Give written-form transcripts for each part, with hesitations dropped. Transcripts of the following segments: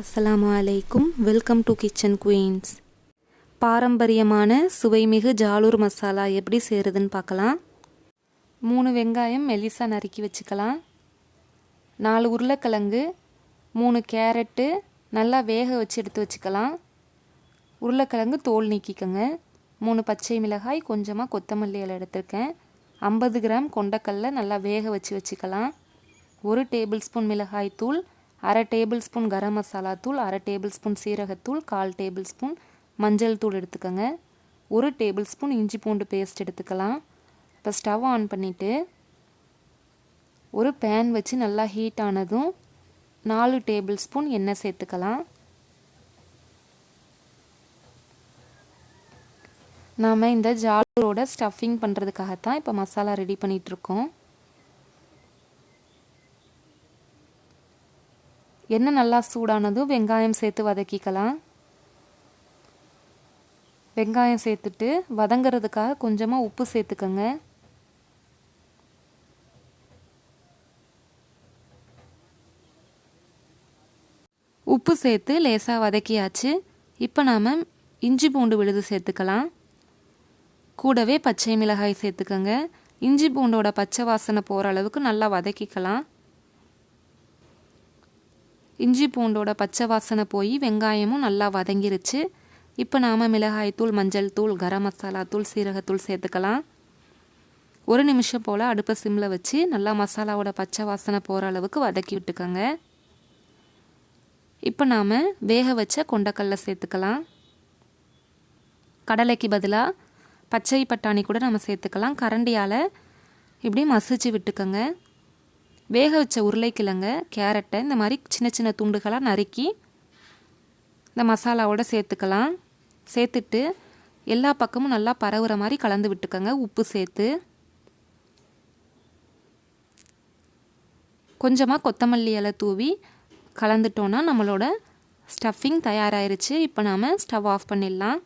அஸ்ஸலாமு அலைக்கும். Welcome to Kitchen Queens. பாரம்பரியமான சுவைமிகு ஜாலூர் மசாலா எப்படி செய்கிறதுன்னு பார்க்கலாம். 3 வெங்காயம் மெலிசா நறுக்கி வச்சுக்கலாம். 4 உருளைக்கிழங்கு, 3 கேரட்டு நல்லா வேக வச்சு எடுத்து வச்சுக்கலாம். உருளைக்கிழங்கு தோல் நீக்கிக்கோங்க. 3 பச்சை மிளகாய், கொஞ்சமாக கொத்தமல்லி இலை எடுத்துருக்கேன். 50 கிராம் கொண்டக்கடலை நல்லா வேக வச்சுக்கலாம். 1 டேபிள் ஸ்பூன் மிளகாய் தூள், 1/2 டேபிள் ஸ்பூன் கரம் மசாலா தூள், 1/2 டேபிள் ஸ்பூன் சீரகத்தூள், 1/4 டேபிள் ஸ்பூன் மஞ்சள் தூள் எடுத்துக்கோங்க. 1 டேபிள் ஸ்பூன் இஞ்சி பூண்டு பேஸ்ட் எடுத்துக்கலாம். இப்போ ஸ்டவ் ஆன் பண்ணிவிட்டு ஒரு பேன் வச்சு நல்லா ஹீட் ஆனதும் 4 டேபிள் ஸ்பூன் எண்ணெய் சேர்த்துக்கலாம். நாம் இந்த ஜாலூரோட ஸ்டஃபிங் பண்ணுறதுக்காகத்தான் இப்போ மசாலா ரெடி பண்ணிகிட்ருக்கோம். எண்ணெய் நல்லா சூடானதும் வெங்காயம் சேர்த்து வதக்கிக்கலாம். வெங்காயம் சேர்த்துட்டு வதங்கிறதுக்காக கொஞ்சமாக உப்பு சேர்த்துக்கோங்க. உப்பு சேர்த்து லேசாக வதக்கியாச்சு. இப்போ நாம் இஞ்சி பூண்டு விழுது சேர்த்துக்கலாம். கூடவே பச்சை மிளகாய் சேர்த்துக்கோங்க. இஞ்சி பூண்டோட பச்சை வாசனை போகிற அளவுக்கு நல்லா வதக்கிக்கலாம். இஞ்சி பூண்டோட பச்சை வாசனை போய் வெங்காயமும் நல்லா வதங்கிருச்சு. இப்போ நாம் மிளகாய்த்தூள், மஞ்சள் தூள், கரம் மசாலா தூள், சீரகத்தூள் சேர்த்துக்கலாம். 1 நிமிஷம் போல் அடுப்பை சிம்மில் வச்சு நல்லா மசாலாவோட பச்சை வாசனை போகிற அளவுக்கு வதக்கி விட்டுக்கோங்க. இப்போ நாம் வேக வச்ச கொண்டக்கடலை சேர்த்துக்கலாம். கடலைக்கு பதிலாக பச்சை பட்டாணி கூட நம்ம சேர்த்துக்கலாம். கரண்டியால் இப்படி மசிச்சு விட்டுக்கோங்க. வேக வச்ச உருளைக்கிழங்க, கேரட்டை இந்த மாதிரி சின்ன சின்ன துண்டுகளாக நறுக்கி இந்த மசாலாவோட சேர்த்துக்கலாம். சேர்த்துட்டு எல்லா பக்கமும் நல்லா பரவுற மாதிரி கலந்து விட்டுக்கோங்க. உப்பு சேர்த்து கொஞ்சமாக கொத்தமல்லி இலை தூவி கலந்துட்டோன்னா நம்மளோட ஸ்டஃபிங் தயாராகிருச்சு. இப்போ நாம் ஸ்டவ் ஆஃப் பண்ணிடலாம்.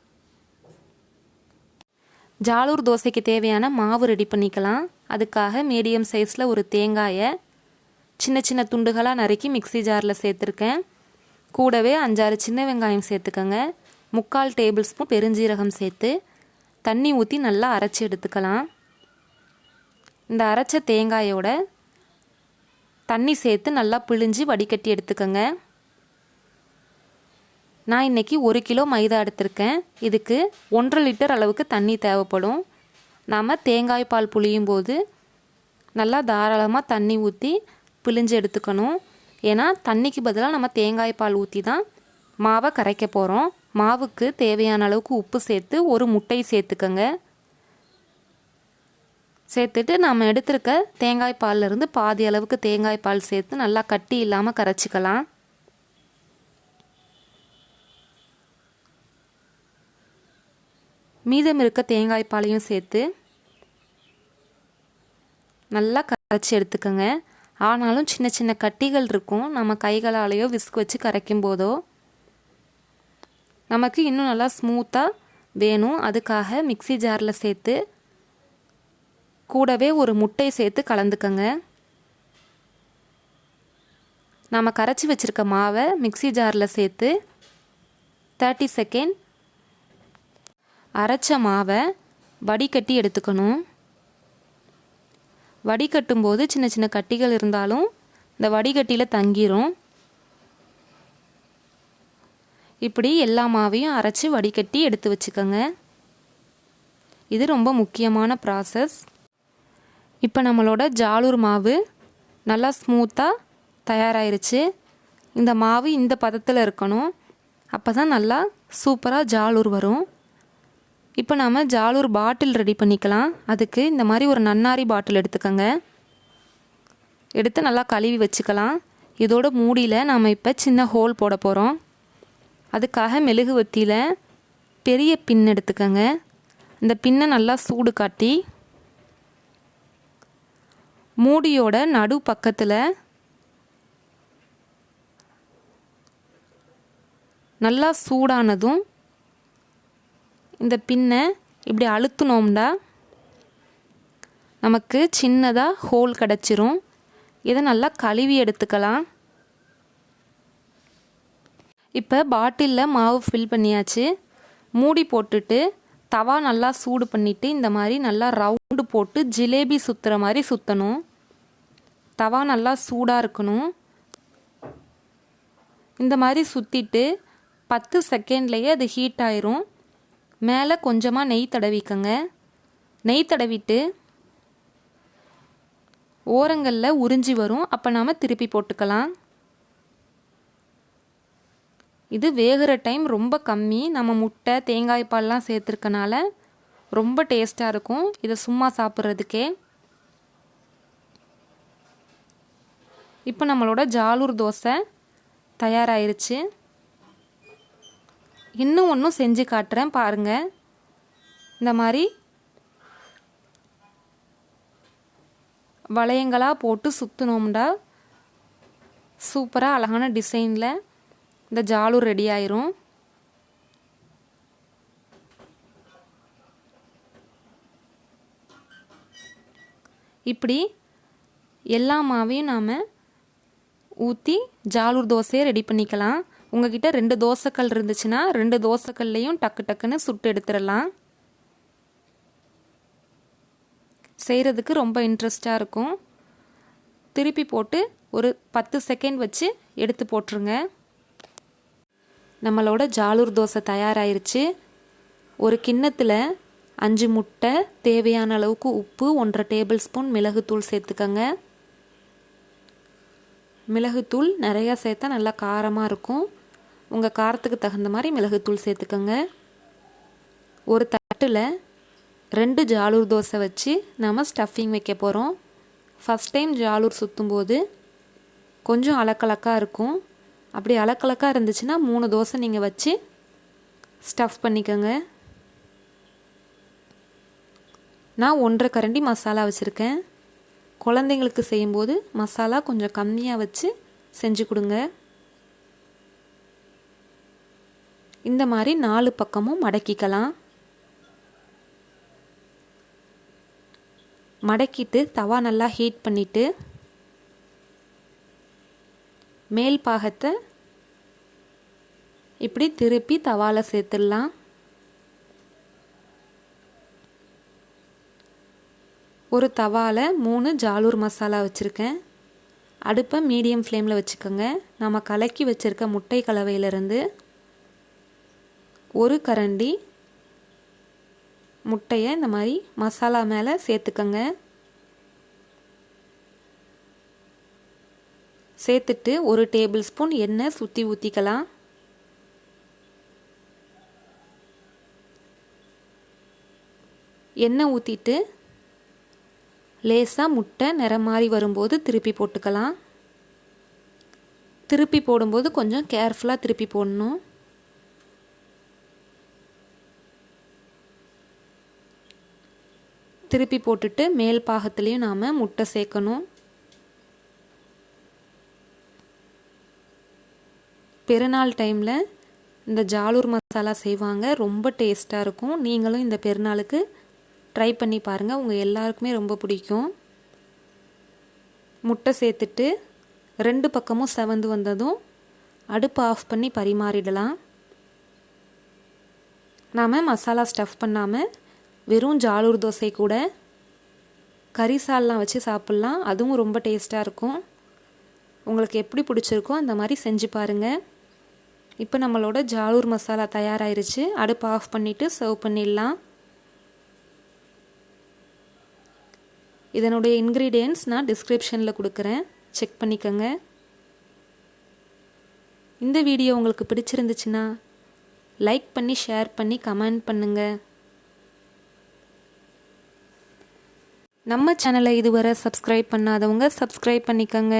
ஜாலூர் தோசைக்கு தேவையான மாவு ரெடி பண்ணிக்கலாம். அதுக்காக மீடியம் சைஸில் ஒரு தேங்காயை சின்ன சின்ன துண்டுகளாக நறுக்கி மிக்ஸி ஜாரில் சேர்த்துருக்கேன். கூடவே 5-6 சின்ன வெங்காயம் சேர்த்துக்கோங்க. 3/4 டேபிள் ஸ்பூன் பெருஞ்சீரகம் சேர்த்து தண்ணி ஊற்றி நல்லா அரைச்சி எடுத்துக்கலாம். இந்த அரைச்ச தேங்காயோட தண்ணி சேர்த்து நல்லா பிழிஞ்சு வடிகட்டி எடுத்துக்கோங்க. நான் இன்றைக்கி 1 கிலோ மைதா எடுத்திருக்கேன். இதுக்கு 1.5 லிட்டர் அளவுக்கு தண்ணி தேவைப்படும். நாம் தேங்காய் பால் புளியும் போது நல்லா தாராளமாக தண்ணி ஊற்றி பிழிஞ்சு எடுத்துக்கணும். ஏன்னா தண்ணிக்கு பதிலாக நம்ம தேங்காய் பால் ஊற்றி தான் மாவை கரைக்க போகிறோம். மாவுக்கு தேவையான அளவுக்கு உப்பு சேர்த்து 1 முட்டை சேர்த்துக்கோங்க. சேர்த்துட்டு நம்ம எடுத்துருக்க தேங்காய் பால்லேருந்து பாதி அளவுக்கு தேங்காய் பால் சேர்த்து நல்லா கட்டி இல்லாமல் கரைச்சிக்கலாம். மீதம் இருக்க தேங்காய் பாலையும் சேர்த்து நல்லா கரைச்சி எடுத்துக்கோங்க. ஆனாலும் சின்ன சின்ன கட்டிகள் இருக்கும். நம்ம கைகளாலேயோ விஸ்க் வச்சு கரைக்கும் போதோ நமக்கு இன்னும் நல்லா ஸ்மூத்தாக வேணும். அதுக்காக மிக்ஸி ஜாரில் சேர்த்து கூடவே 1 முட்டை சேர்த்து கலந்துக்கங்க. நம்ம கரைச்சி வச்சுருக்க மாவை மிக்ஸி ஜாரில் சேர்த்து 30 செகண்ட் அரைச்ச மாவை வடிகட்டி எடுத்துக்கணும். வடிகட்டும் போது சின்ன சின்ன கட்டிகள் இருந்தாலும் இந்த வடிகட்டியில் தங்கிரும். இப்படி எல்லா மாவையும் அரைச்சி வடிகட்டி எடுத்து வச்சுக்கோங்க. இது ரொம்ப முக்கியமான ப்ராசஸ். இப்போ நம்மளோட ஜாலூர் மாவு நல்லா ஸ்மூத்தாக தயாராகிருச்சு. இந்த மாவு இந்த பதத்தில் இருக்கணும். அப்போ தான் நல்லா சூப்பராக ஜாலூர் வரும். இப்போ நாம் ஜாலூர் பாட்டில் ரெடி பண்ணிக்கலாம். அதுக்கு இந்த மாதிரி ஒரு நன்னாரி பாட்டில் எடுத்துக்கோங்க. எடுத்து நல்லா கழுவி வச்சுக்கலாம். இதோட மூடியில் நாம் இப்போ சின்ன ஹோல் போட போகிறோம். அதுக்காக மெழுகுவர்த்தியில் பெரிய பின் எடுத்துக்கோங்க. இந்த பின்னை நல்லா சூடு காட்டி மூடியோட நடு பக்கத்தில் நல்லா சூடானதும் இந்த பின்னை இப்படி அழுத்தினோம்னா நமக்கு சின்னதாக ஹோல் கிடச்சிரும். இதை நல்லா கழுவி எடுத்துக்கலாம். இப்போ பாட்டிலில் மாவு ஃபில் பண்ணியாச்சு. மூடி போட்டுட்டு தவா நல்லா சூடு பண்ணிவிட்டு இந்த மாதிரி நல்லா ரவுண்டு போட்டு ஜிலேபி சுற்றுற மாதிரி சுற்றணும். தவா நல்லா சூடாக இருக்கணும். இந்த மாதிரி சுற்றிட்டு 10 செகண்ட்லேயே அது ஹீட் ஆயிரும். மேலே கொஞ்சமாக நெய் தடவிக்கங்க. நெய் தடவிட்டு ஓரங்களில் உறிஞ்சி வரும். அப்போ நாம் திருப்பி போட்டுக்கலாம். இது வேகிற டைம் ரொம்ப கம்மி. நம்ம முட்டை தேங்காய் பால்லாம் சேர்த்துருக்கனால ரொம்ப டேஸ்ட்டாக இருக்கும் இதை சும்மா சாப்பிட்றதுக்கே. இப்போ நம்மளோட ஜாலூர் தோசை தயாராகிருச்சு. இன்னும் ஒன்றும் செஞ்சு காட்டுறேன் பாருங்கள். இந்த மாதிரி வளையங்களாக போட்டு சுற்றினோம்டா சூப்பராக அழகான டிசைனில் இந்த ஜாலூர் ரெடி ஆயிரும். இப்படி எல்லா மாவையும் நாம் ஊற்றி ஜாலூர் தோசையை ரெடி பண்ணிக்கலாம். உங்ககிட்ட 2 தோசைக்கல் இருந்துச்சுன்னா 2 தோசைக்கல்லையும் டக்கு டக்குன்னு சுட்டு எடுத்துடலாம். செய்கிறதுக்கு ரொம்ப இன்ட்ரெஸ்டாக இருக்கும். திருப்பி போட்டு ஒரு 10 செகண்ட் வச்சு எடுத்து போட்டுருங்க. நம்மளோட ஜாலூர் தோசை தயாராகிருச்சு. ஒரு கிண்ணத்தில் 5 முட்டை, தேவையான அளவுக்கு உப்பு, 1.5 டேபிள் ஸ்பூன் மிளகுத்தூள் சேர்த்துக்கங்க. மிளகுத்தூள் நிறையா சேர்த்தா நல்லா காரமாக இருக்கும். உங்கள் காரத்துக்கு தகுந்த மாதிரி மிளகுத்தூள் சேர்த்துக்கங்க. ஒரு தட்டில் 2 ஜாலூர் தோசை வச்சு நாம் ஸ்டஃபிங் வைக்க போகிறோம். ஃபஸ்ட் டைம் ஜாலூர் சுற்றும்போது கொஞ்சம் அலக்கலக்காக இருக்கும். அப்படி அலக்கலக்காக இருந்துச்சுன்னா 3 தோசை நீங்கள் வச்சு ஸ்டஃப் பண்ணிக்கோங்க. நான் 1.5 கரண்டி மசாலா வச்சுருக்கேன். குழந்தைங்களுக்கு செய்யும்போது மசாலா கொஞ்சம் கம்மியாக வச்சு செஞ்சு கொடுங்க. இந்த மாதிரி 4 பக்கமும் மடக்கிக்கலாம். மடக்கிட்டு தவா நல்லா ஹீட் பண்ணிவிட்டு மேல் பாகத்தை இப்படி திருப்பி தவாவில் சேர்த்துடலாம். ஒரு தவாவில் 3 ஜாலூர் மசாலா வச்சுருக்கேன். அடுப்பை மீடியம் ஃப்ளேமில் வச்சுக்கோங்க. நம்ம கலக்கி வச்சுருக்க முட்டை கலவையிலேருந்து 1 கரண்டி முட்டையை இந்த மாதிரி மசாலா மேலே சேர்த்துக்கங்க. சேர்த்துட்டு 1 டேபிள் ஸ்பூன் எண்ணெய் சுற்றி ஊற்றிக்கலாம். எண்ணெய் ஊற்றிட்டு லேசாக முட்டை நிறம் மாறி வரும்போது திருப்பி போட்டுக்கலாம். திருப்பி போடும்போது கொஞ்சம் கேர்ஃபுல்லாக திருப்பி போடணும். திருப்பி போட்டுட்டு மேல் பாகத்துலேயும் நாம் முட்டை சேர்க்கணும். பெருநாள் டைமில் இந்த ஜாலூர் மசாலா செய்வாங்க. ரொம்ப டேஸ்ட்டாக இருக்கும். நீங்களும் இந்த பெருநாளுக்கு ட்ரை பண்ணி பாருங்கள். உங்கள் எல்லாருக்குமே ரொம்ப பிடிக்கும். முட்டை சேர்த்துட்டு 2 பக்கமும் செவந்து வந்ததும் அடுப்பு ஆஃப் பண்ணி பரிமாறிடலாம். நாம் மசாலா ஸ்டஃப் பண்ணாமல் வெறும் ஜாலூர் தோசை கூட கறி சால்லாம் வச்சு சாப்பிட்லாம். அதுவும் ரொம்ப டேஸ்ட்டாக இருக்கும். உங்களுக்கு எப்படி பிடிச்சிருக்கோ அந்த மாதிரி செஞ்சு பாருங்கள். இப்போ நம்மளோட ஜாலூர் மசாலா தயாராகிருச்சு. அடுப்பு ஆஃப் பண்ணிவிட்டு சர்வ் பண்ணிடலாம். இதனுடைய இன்க்ரீடியன்ட்ஸ் நான் டிஸ்கிரிப்ஷனில் கொடுக்குறேன், செக் பண்ணிக்கோங்க. இந்த வீடியோ உங்களுக்கு பிடிச்சிருந்துச்சுன்னா லைக் பண்ணி ஷேர் பண்ணி கமெண்ட் பண்ணுங்கள். நம்ம சேனலை இதுவரை சப்ஸ்கிரைப் பண்ணாதவங்க சப்ஸ்கிரைப் பண்ணிக்கோங்க.